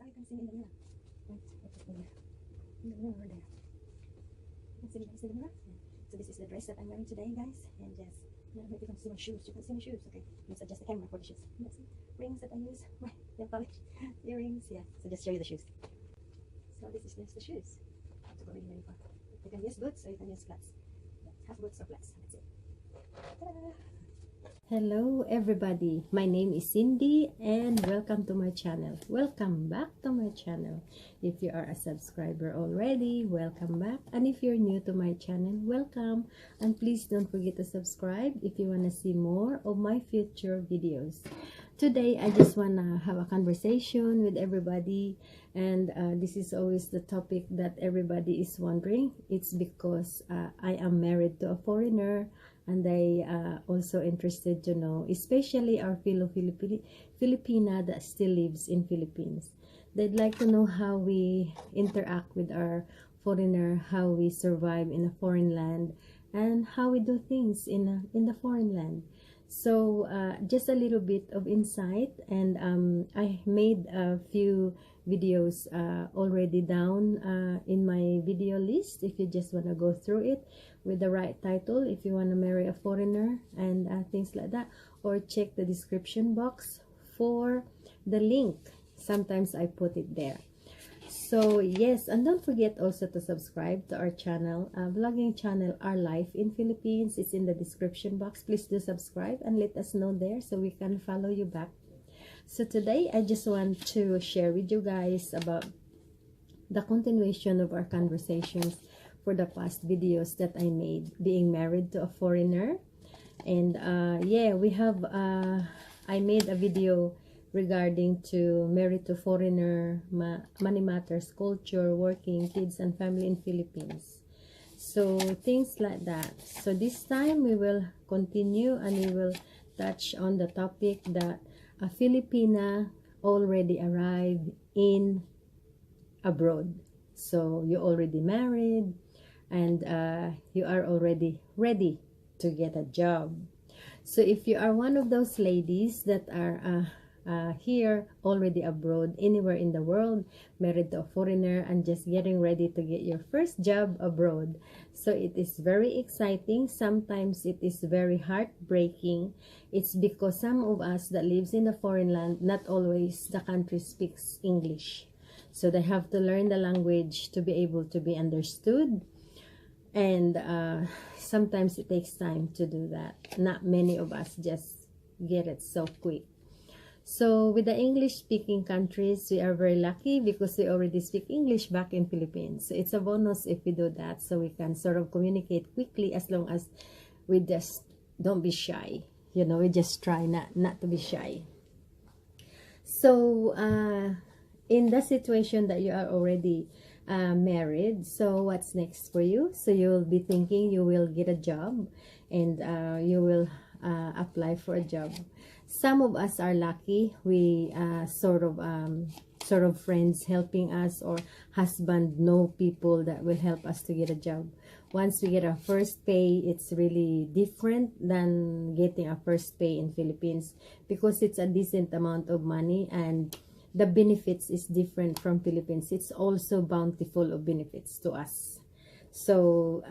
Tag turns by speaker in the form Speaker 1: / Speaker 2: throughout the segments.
Speaker 1: I can see in the mirror. Right, in the mirror there. You can see the mirror. Yeah. So this is the dress that I'm wearing today, guys. And just, you know, if you can see my shoes, you can see my shoes. Okay, let's adjust the camera for the shoes. Let's see rings that I use. They're polished earrings. Yeah. So just show you the shoes. So this is just the shoes. To go really very far. You can use boots or you can use flats. Yeah, half boots or flats. That's it. Ta-da!
Speaker 2: Hello everybody, my name is Cindy and welcome to my channel. Welcome back to my channel. If you are a subscriber already, welcome back. And if you're new to my channel, welcome. And please don't forget to subscribe if you want to see more of my future videos. Today, I just want to have a conversation with everybody. And this is always the topic that everybody is wondering. It's because I am married to a foreigner. And they also interested to know, especially our fellow Filipina that still lives in Philippines. They'd like to know how we interact with our foreigner, how we survive in a foreign land, and how we do things in the foreign land. So just a little bit of insight, and I made a few videos already down in my video list if you just want to go through it with the right title, if you want to marry a foreigner and things like that, or check the description box for the link. Sometimes I put it there. So yes, and don't forget also to subscribe to our channel, vlogging channel, Our Life in Philippines. It's in the description box. Please do subscribe and let us know there so we can follow you back. So today I just want to share with you guys about the continuation of our conversations for the past videos that I made, being married to a foreigner. And yeah, we have I made a video regarding to married to foreigner, money matters, culture, working, kids and family in Philippines. So things like that. So this time we will continue and we will touch on the topic that a Filipina already arrived in abroad. So you already married and you are already ready to get a job. So if you are one of those ladies that are here already abroad, anywhere in the world, married to a foreigner and just getting ready to get your first job abroad, so it is very exciting. Sometimes it is very heartbreaking. It's because some of us that lives in a foreign land, not always the country speaks English, so they have to learn the language to be able to be understood. And sometimes it takes time to do that. Not many of us just get it so quick. So with the English-speaking countries, we are very lucky because we already speak English back in Philippines. So it's a bonus if we do that, so we can sort of communicate quickly as long as we just don't be shy. You know, we just try not to be shy. So in the situation that you are already married, so what's next for you? So you will be thinking you will get a job and you will apply for a job. Some of us are lucky. We sort of friends helping us, or husband know people that will help us to get a job. Once we get our first pay, it's really different than getting a first pay in Philippines because it's a decent amount of money and the benefits is different from Philippines. It's also bountiful of benefits to us. So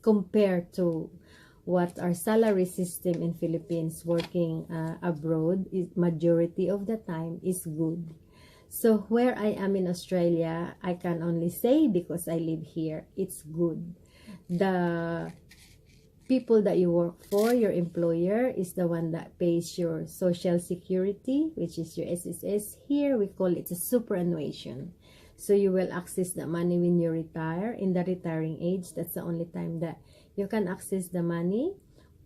Speaker 2: compared to what our salary system in Philippines, working abroad, is majority of the time is good. So where I am in Australia, I can only say because I live here, it's good. The people that you work for, your employer, is the one that pays your social security, which is your SSS. Here we call it a superannuation. So you will access the money when you retire. In the retiring age, that's the only time that you can access the money,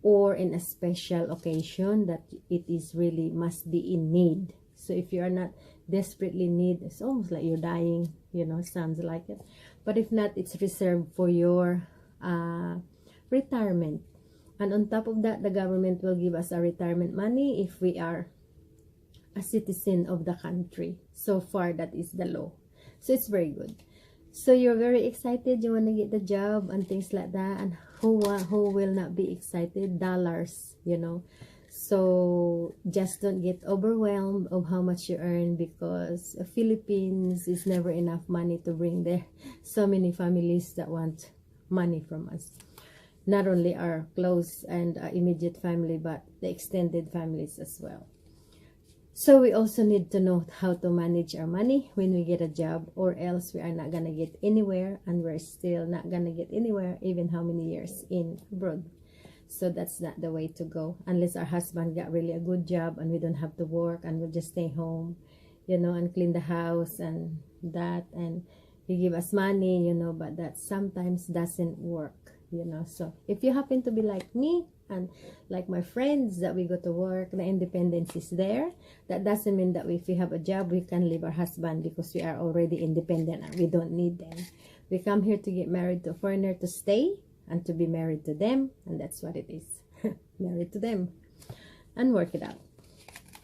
Speaker 2: or in a special occasion that it is really must be in need. So if you are not desperately need, it's almost like you're dying, you know, sounds like it. But if not, it's reserved for your retirement. And on top of that, the government will give us a retirement money if we are a citizen of the country. So far, that is the law. So it's very good. So you're very excited, you want to get the job and things like that. And who will not be excited? Dollars, you know. So just don't get overwhelmed of how much you earn, because Philippines is never enough money to bring there so many families that want money from us. Not only our close and immediate family, but the extended families as well. So we also need to know how to manage our money when we get a job, or else we are not gonna get anywhere, and we're still not gonna get anywhere even how many years in abroad. So that's not the way to go, unless our husband got really a good job and we don't have to work and we'll just stay home, you know, and clean the house and that, and he give us money, you know, but that sometimes doesn't work, you know. So if you happen to be like me and like my friends, that we go to work, the independence is there. That doesn't mean that if we have a job we can leave our husband, because we are already independent and we don't need them. We come here to get married to a foreigner, to stay and to be married to them, and that's what it is. Married to them and work it out.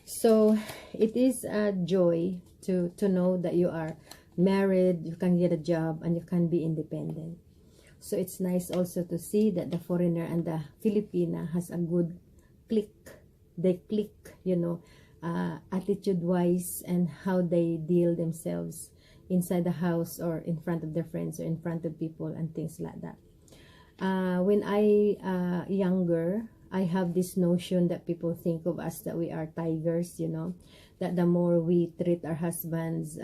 Speaker 2: So it is a joy to know that you are married, you can get a job, and you can be independent. So it's nice also to see that the foreigner and the Filipina has a good click. They click, you know, attitude wise, and how they deal themselves inside the house or in front of their friends or in front of people and things like that. When I younger, I have this notion that people think of us that we are tigers, you know, that the more we treat our husbands,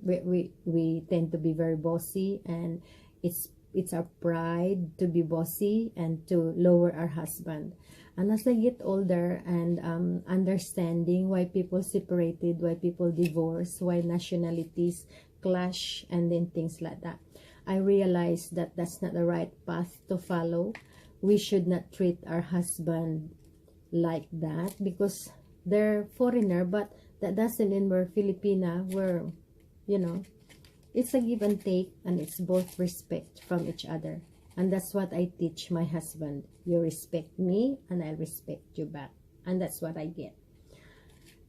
Speaker 2: we tend to be very bossy, and it's our pride to be bossy and to lower our husband. And as I get older and understanding why people separated, why people divorce, why nationalities clash, and then things like that, I realized that that's not the right path to follow. We should not treat our husband like that, because they're foreigner, but that doesn't mean we're Filipina. We're, you know, it's a give and take, and it's both respect from each other. And that's what I teach my husband. You respect me and I respect you back. And that's what I get.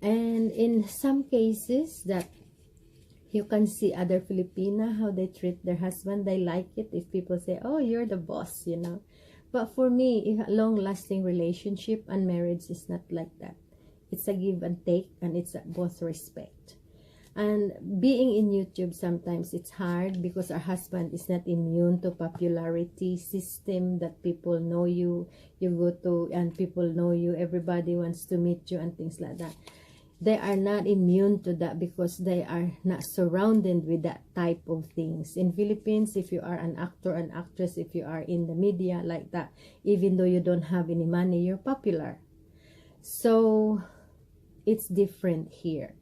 Speaker 2: And in some cases that you can see other Filipina, how they treat their husband, they like it if people say, oh, you're the boss, you know. But for me, a long-lasting relationship and marriage is not like that. It's a give and take, and it's both respect. And being in YouTube, sometimes it's hard because our husband is not immune to popularity system, that people know you go to and people know you, everybody wants to meet you and things like that. They are not immune to that because they are not surrounded with that type of things. In Philippines, if you are an actor, an actress, if you are in the media like that, even though you don't have any money, you're popular. So it's different here.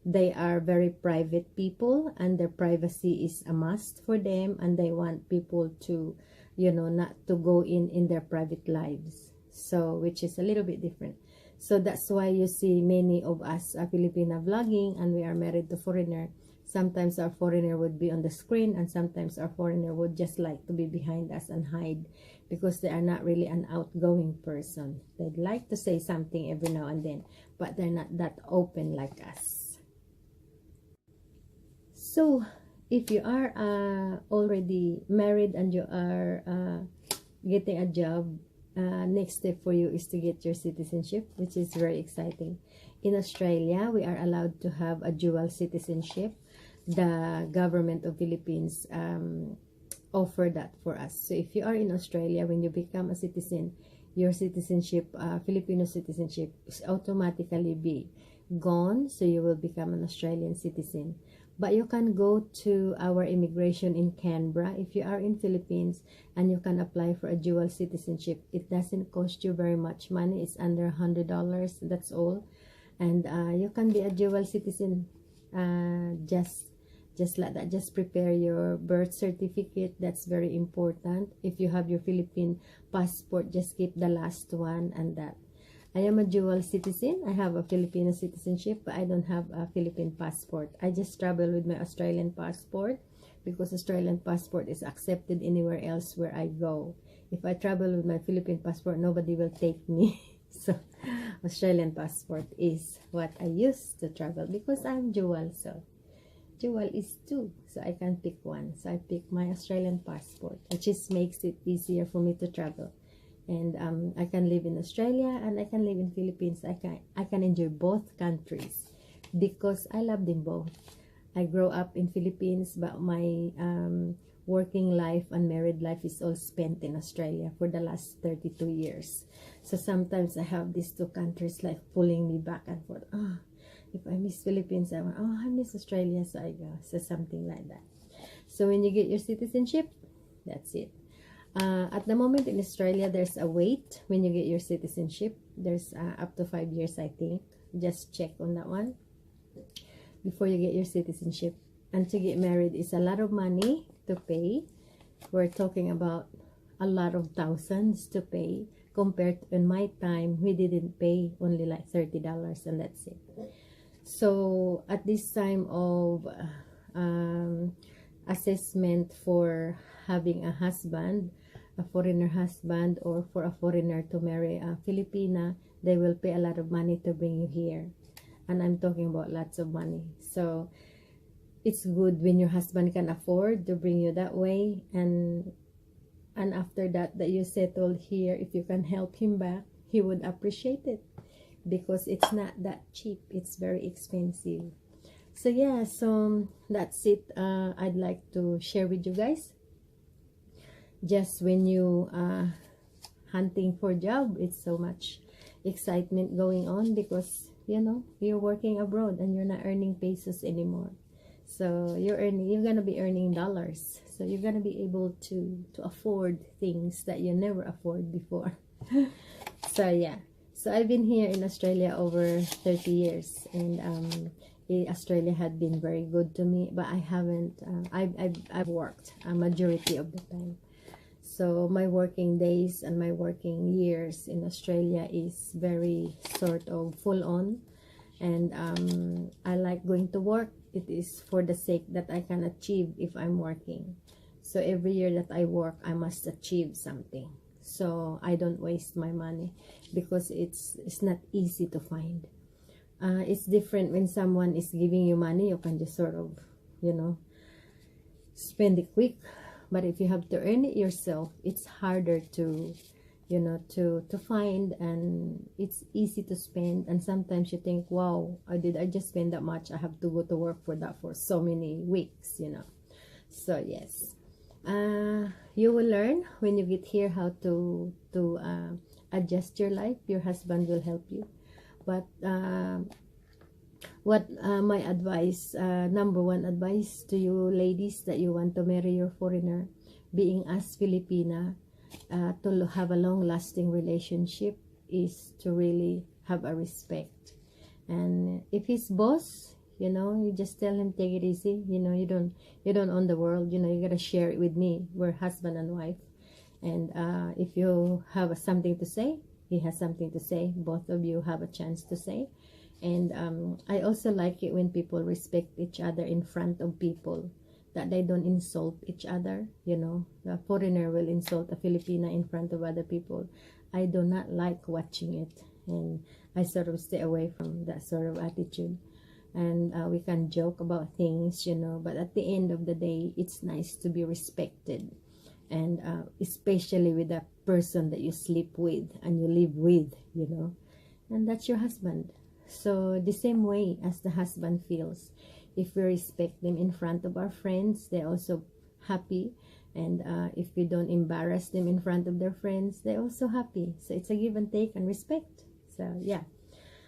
Speaker 2: They are very private people, and their privacy is a must for them, and they want people to, you know, not to go in their private lives. So which is a little bit different. So that's why you see many of us are Filipina vlogging, and we are married to foreigner. Sometimes our foreigner would be on the screen, and sometimes our foreigner would just like to be behind us and hide, because they are not really an outgoing person. They'd like to say something every now and then, but they're not that open like us. So if you are already married and you are getting a job, next step for you is to get your citizenship, which is very exciting. In Australia, we are allowed to have a dual citizenship. The government of Philippines offer that for us. So if you are in Australia, when you become a citizen, your citizenship, Filipino citizenship, is automatically be gone, so you will become an Australian citizen. But you can go to our immigration in Canberra if you are in Philippines, and you can apply for a dual citizenship. It doesn't cost you very much money. It's under $100, that's all. And you can be a dual citizen just like that. Just prepare your birth certificate. That's very important. If you have your Philippine passport, just keep the last one and that. I am a dual citizen. I have a Filipino citizenship, but I don't have a Philippine passport. I just travel with my Australian passport, because Australian passport is accepted anywhere else where I go. If I travel with my Philippine passport, nobody will take me. So Australian passport is what I use to travel, because I'm dual. So dual is two, so I can pick one. So I pick my Australian passport. It just makes it easier for me to travel. and I can live in Australia and I can live in Philippines. I can enjoy both countries because I love them both. I grew up in Philippines, but my working life and married life is all spent in Australia for the last 32 years. So sometimes I have these two countries like pulling me back and forth. Oh, if I miss Philippines, I want, oh, I miss Australia, so I go. So something like that. So when you get your citizenship, that's it. At the moment in Australia, there's a wait when you get your citizenship. There's up to 5 years, I think. Just check on that one before you get your citizenship. And to get married is a lot of money to pay. We're talking about a lot of thousands to pay, compared to in my time, we didn't pay, only like $30 and that's it. So at this time of assessment for having a husband, a foreigner husband, or for a foreigner to marry a Filipina, they will pay a lot of money to bring you here. And I'm talking about lots of money. So it's good when your husband can afford to bring you that way, and after that you settled here, if you can help him back, he would appreciate it, because it's not that cheap, it's very expensive. So yeah, so that's it. I'd like to share with you guys. Just when you hunting for job, it's so much excitement going on, because you know you're working abroad and you're not earning pesos anymore. So you're gonna be earning dollars. So you're gonna be able to afford things that you never afford before. So yeah. So I've been here in Australia over 30 years, and Australia had been very good to me, but I haven't. I've worked a majority of the time. So my working days and my working years in Australia is very sort of full on, and I like going to work. It is for the sake that I can achieve if I'm working. So every year that I work, I must achieve something. So I don't waste my money, because it's not easy to find. It's different when someone is giving you money. You can just sort of, you know, spend it quick. But if you have to earn it yourself, it's harder to, you know, to find, and it's easy to spend. And sometimes you think, wow, I just spend that much? I have to go to work for that for so many weeks, you know. So yes, you will learn when you get here how to adjust your life. Your husband will help you. But what my advice, number one advice to you ladies that you want to marry your foreigner, being as Filipina, to have a long-lasting relationship, is to really have a respect. And if he's boss, you know, you just tell him, take it easy. You know, you don't own the world. You know, you gotta share it with me. We're husband and wife. And if you have something to say, he has something to say. Both of you have a chance to say. And I also like it when people respect each other in front of people, that they don't insult each other. You know, the foreigner will insult a Filipina in front of other people. I do not like watching it, and I sort of stay away from that sort of attitude. And we can joke about things, you know, but at the end of the day, it's nice to be respected. And especially with the person that you sleep with and you live with, you know, and that's your husband. So the same way as the husband feels, if we respect them in front of our friends, they're also happy. And if we don't embarrass them in front of their friends, they're also happy. So it's a give and take and respect. So yeah.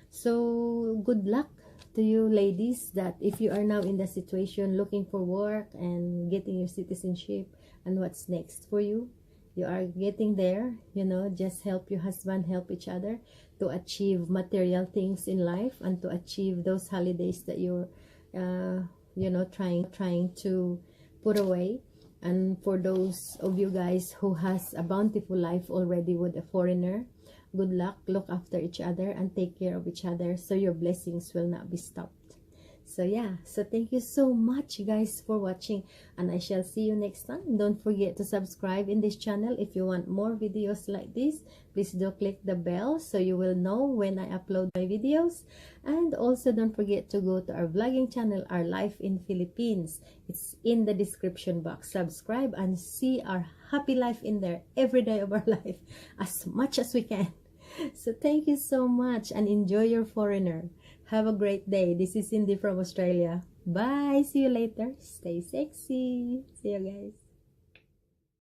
Speaker 2: So good luck to you ladies, that if you are now in the situation looking for work and getting your citizenship, and what's next for you, you are getting there, you know, just help your husband, help each other to achieve material things in life, and to achieve those holidays that you're you know, trying to put away. And for those of you guys who has a bountiful life already with a foreigner, good luck. Look after each other and take care of each other, so your blessings will not be stopped. So yeah, so thank you so much guys for watching, and I shall see you next time. Don't forget to subscribe in this channel. If you want more videos like this, please do click the bell so you will know when I upload my videos. And also don't forget to go to our vlogging channel, Our Life in Philippines. It's in the description box. Subscribe and see our happy life in there every day of our life as much as we can. So thank you so much and enjoy your foreigner. Have a great day. This is Cindy from Australia. Bye. See you later. Stay sexy. See you guys.